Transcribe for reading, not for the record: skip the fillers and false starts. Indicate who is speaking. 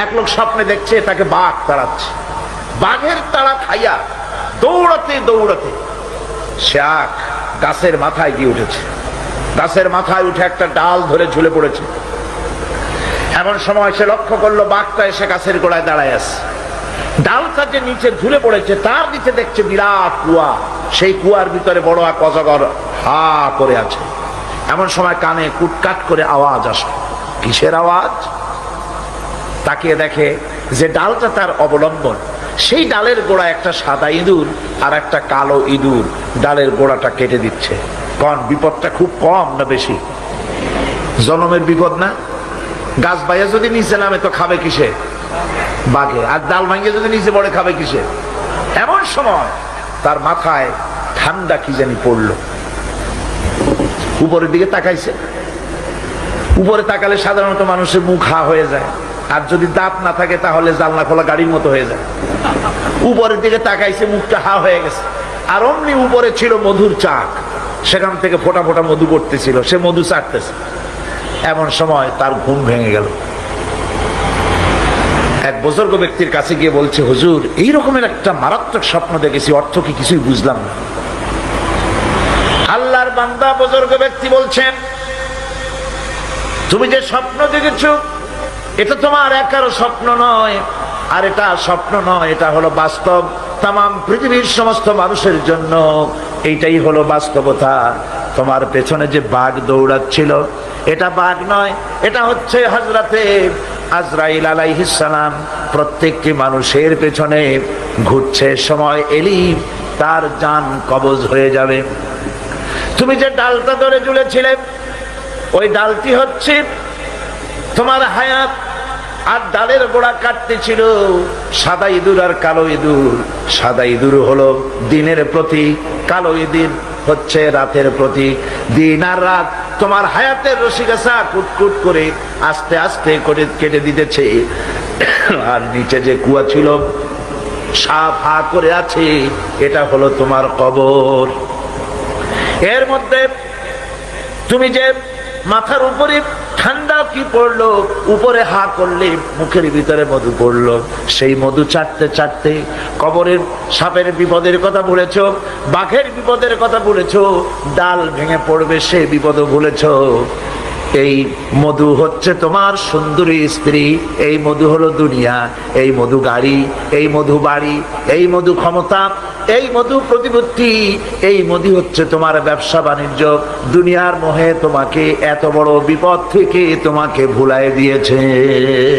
Speaker 1: এক লোক স্বপ্নে দেখছে তাকে বাঘ তাড়াচ্ছে, বাঘের তাড়া খাইয়া দৌড়াতে দৌড়াতে সে এক গাছের মাথায় গিয়ে উঠেছে। গাছের মাথায় উঠে একটা ডাল ধরে ঝুলে পড়েছে। এমন সময় সে লক্ষ্য করলো বাঘটা এসে গাছের গোড়ায় দাঁড়ায় আছে। ডালটা যে নিচে ঝুলে পড়েছে তার নিচে দেখছে বিরাট কুয়া, সেই কুয়ার ভিতরে বড় এক অজগর হা করে আছে। এমন সময় কানে কুটকাট করে আওয়াজ আসে। কিসের আওয়াজ? তাকিয়ে দেখে যে ডালটা তার অবলম্বন, সেই ডালের গোড়া একটা সাদা ইঁদুর আর একটা কালো ইঁদুর ডালের গোড়াটা কেটে দিচ্ছে। কোন বিপদটা খুব কম না বেশি? জনমের বিপদ না? গাছ বাইয়া যদি নিচে নামে তো খাবে কিসে? বাঘে। আর ডাল ভাঙিয়ে যদি নিচে পড়ে খাবে কিসে? এমন সময় তার মাথায় ঠান্ডা কি জানি পড়লো। উপরের দিকে তাকাইছে। উপরে তাকালে সাধারণত মানুষের মুখ হা হয়ে যায়, আর যদি দাঁত না থাকে তাহলে জানলা খোলা গাড়ির মতো হয়ে যায়। উপরের দিকে তাকাইছে, মুখটা হা হয়ে গেছে। আর অমনি উপরে ছিল মধুর চাক, সেখান থেকে ফোটা ফোটা মধু পড়তেছিল, সে মধু চাটতেছে। এমন সময় তার ঘুম ভেঙে গেল। এক বুজুর্গ ব্যক্তির কাছে গিয়ে বলছে, হুজুর এই রকমের একটা মারাত্মক স্বপ্ন দেখেছি, অর্থ কি কিছুই বুঝলাম না। আল্লাহর বান্দা বুজুর্গ ব্যক্তি বলছেন, তুমি যে স্বপ্ন দেখেছো এটা তোমার একারও স্বপ্ন নয়, আর এটা স্বপ্ন নয়, এটা হলো বাস্তব। তামাম পৃথিবীর সমস্ত মানুষের জন্য এইটাই হলো বাস্তবতা। তোমার পেছনে যে বাঘ দৌড়াচ্ছিল এটা বাঘ নয়, এটা হচ্ছে হযরতে আজরাইল আলাইহিস সালাম। প্রত্যেকটি মানুষের পেছনে ঘুরছে, সময় এলি তার জান কবজ হয়ে যাবে। তুমি যে ডালটা ধরে ঝুলেছিলে ওই ডালটি হচ্ছে তোমার হায়াত, আর ডালের গোড়া কাটতেছিল সাদা ইঁদুর আর কালো ইঁদুর। সাদা ইঁদুর হলো দিনের প্রতীক, কালো ইঁদুর হচ্ছে রাতের প্রতীক। দিন আর রাত তোমার হায়াতের রশিগাছা কুটকুট করে আস্তে আস্তে করে কেটে দিতেছে। আর নিচে যে কুয়া ছিল সাফ হা করে আছে, এটা হলো তোমার কবর। এর মধ্যে তুমি যে মাথার উপরে ঠান্ডা কি পড়লো, উপরে হা করলে মুখের ভিতরে মধু পড়লো, সেই মধু চাটতে চাটতে কবরের সাপের বিপদের কথা ভুলেছো, বাঘের বিপদের কথা ভুলেছো, ডাল ভেঙে পড়বে সে বিপদও ভুলেছো। এই মধু হচ্ছে তোমার সুন্দরী স্ত্রী, এই মধু হলো দুনিয়া, এই মধু গাড়ি, এই মধু বাড়ি, এই মধু ক্ষমতা, এই মধু প্রতিপত্তি, এই মধু হচ্ছে তোমার ব্যবসা বাণিজ্য। দুনিয়ার মোহে তোমাকে এত বড় বিপদ থেকে তোমাকে ভুলায় দিয়েছে।